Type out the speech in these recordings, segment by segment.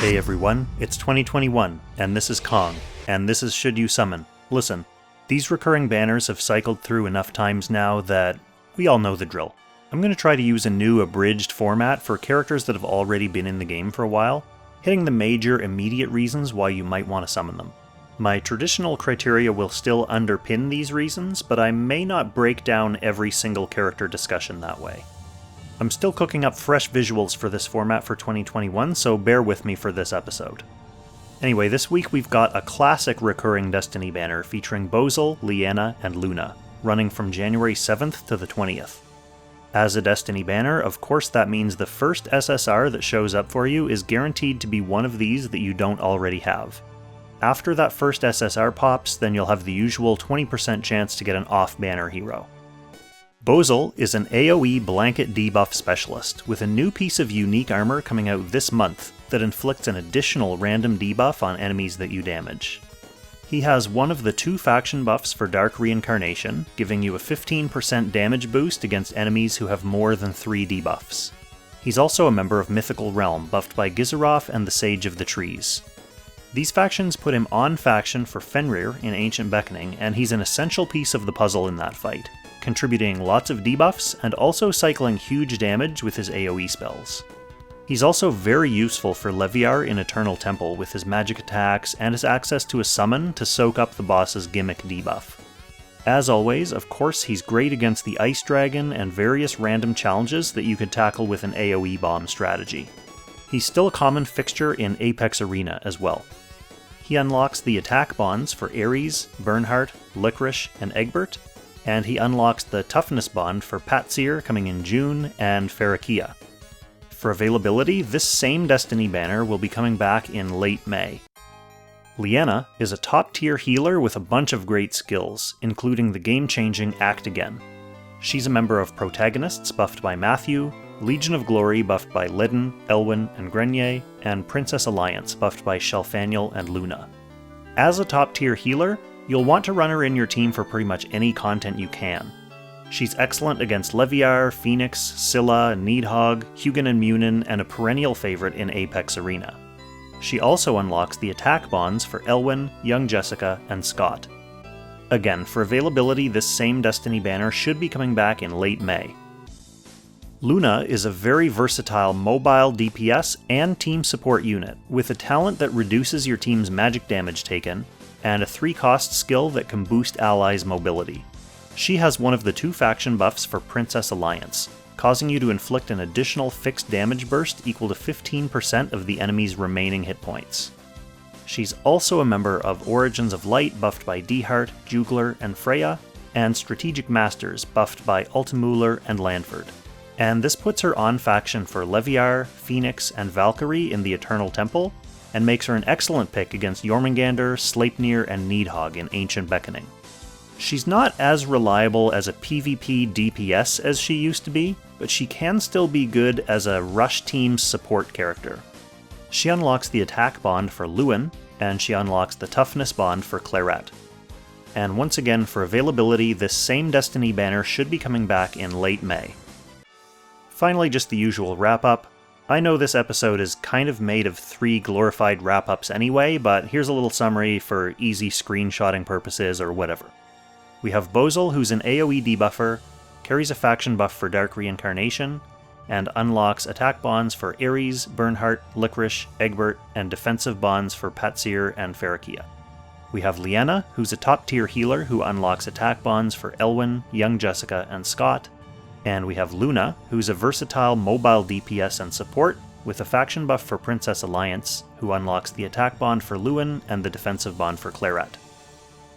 Hey everyone, it's 2021, and this is Kong, and this is Should You Summon. Listen, these recurring banners have cycled through enough times now that we all know the drill. I'm going to try to use a new abridged format for characters that have already been in the game for a while, hitting the major immediate reasons why you might want to summon them. My traditional criteria will still underpin these reasons, but I may not break down every single character discussion that way. I'm still cooking up fresh visuals for this format for 2021, so bear with me for this episode. Anyway, this week we've got a classic recurring Destiny banner featuring Bozel, Liana, and Luna, running from January 7th to the 20th. As a Destiny banner, of course that means the first SSR that shows up for you is guaranteed to be one of these that you don't already have. After that first SSR pops, then you'll have the usual 20% chance to get an off-banner hero. Bozel is an AoE blanket debuff specialist, with a new piece of unique armor coming out this month that inflicts an additional random debuff on enemies that you damage. He has one of the 2 faction buffs for Dark Reincarnation, giving you a 15% damage boost against enemies who have more than 3 debuffs. He's also a member of Mythical Realm, buffed by Gizzeroth and the Sage of the Trees. These factions put him on faction for Fenrir in Ancient Beckoning, and he's an essential piece of the puzzle in that fight, contributing lots of debuffs and also cycling huge damage with his AoE spells. He's also very useful for Leviar in Eternal Temple with his magic attacks and his access to a summon to soak up the boss's gimmick debuff. As always, of course, he's great against the Ice Dragon and various random challenges that you could tackle with an AoE bomb strategy. He's still a common fixture in Apex Arena as well. He unlocks the attack bonds for Ares, Bernhardt, Licorice, and Egbert, and he unlocks the toughness bond for Patsir coming in June and Farakia. For availability, this same Destiny banner will be coming back in late May. Liana is a top-tier healer with a bunch of great skills, including the game-changing Act Again. She's a member of Protagonists buffed by Matthew, Legion of Glory buffed by Lidden, Elwyn, and Grenier, and Princess Alliance buffed by Shelfaniel and Luna. As a top-tier healer, you'll want to run her in your team for pretty much any content you can. She's excellent against Leviar, Phoenix, Scylla, Needhog, Hugin and Munin, and a perennial favorite in Apex Arena. She also unlocks the attack bonds for Elwyn, Young Jessica, and Scott. Again, for availability, this same Destiny banner should be coming back in late May. Luna is a very versatile mobile DPS and team support unit, with a talent that reduces your team's magic damage taken, and a 3-cost skill that can boost allies' mobility. She has one of the 2 faction buffs for Princess Alliance, causing you to inflict an additional fixed damage burst equal to 15% of the enemy's remaining hit points. She's also a member of Origins of Light buffed by Dehart, Jugler, and Freya, and Strategic Masters buffed by Ultimuller and Lanford. And this puts her on faction for Leviar, Phoenix, and Valkyrie in the Eternal Temple, and makes her an excellent pick against Jormungandr, Sleipnir, and Needhog in Ancient Beckoning. She's not as reliable as a PvP DPS as she used to be, but she can still be good as a rush team support character. She unlocks the attack bond for Lewin, and she unlocks the toughness bond for Claret. And once again, for availability, this same Destiny banner should be coming back in late May. Finally, just the usual wrap-up. I know this episode is kind of made of 3 glorified wrap-ups anyway, but here's a little summary for easy screenshotting purposes or whatever. We have Bozel, who's an AoE debuffer, carries a faction buff for Dark Reincarnation, and unlocks attack bonds for Ares, Bernhardt, Licorice, Egbert, and defensive bonds for Patsir and Farakia. We have Liana, who's a top-tier healer who unlocks attack bonds for Elwyn, Young Jessica, and Scott. And we have Luna, who's a versatile mobile DPS and support, with a faction buff for Princess Alliance, who unlocks the attack bond for Lewin and the defensive bond for Claret.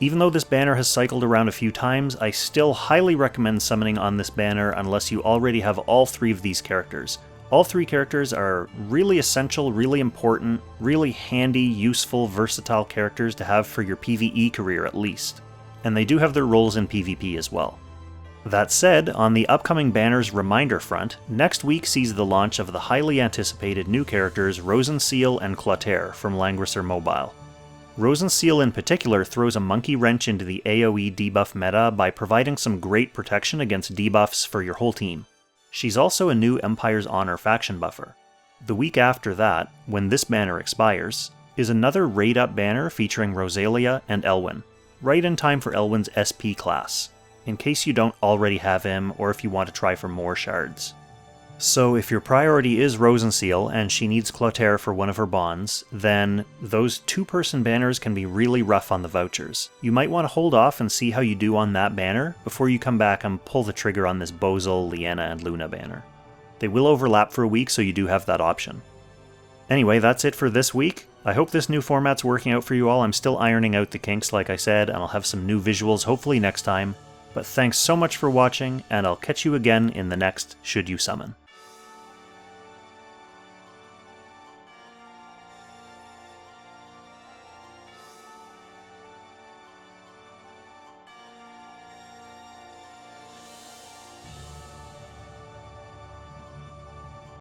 Even though this banner has cycled around a few times, I still highly recommend summoning on this banner unless you already have all 3 of these characters. All 3 characters are really essential, really important, really handy, useful, versatile characters to have for your PvE career at least. And they do have their roles in PvP as well. That said, on the upcoming banner's reminder front, next week sees the launch of the highly anticipated new characters Rosenseal and Clotaire from Langrisser Mobile. Rosenseal in particular throws a monkey wrench into the AoE debuff meta by providing some great protection against debuffs for your whole team. She's also a new Empire's Honor faction buffer. The week after that, when this banner expires, is another raid-up banner featuring Rosalia and Elwyn, right in time for Elwyn's SP class, in case you don't already have him or if you want to try for more shards. So if your priority is Rosenseal and she needs Clotaire for one of her bonds, then those 2-person banners can be really rough on the vouchers. You might want to hold off and see how you do on that banner before you come back and pull the trigger on this Bozel, Liana, and Luna banner. They will overlap for a week, so you do have that option. Anyway, that's it for this week. I hope this new format's working out for you all. I'm still ironing out the kinks, like I said, and I'll have some new visuals hopefully next time. But thanks so much for watching, and I'll catch you again in the next Should You Summon.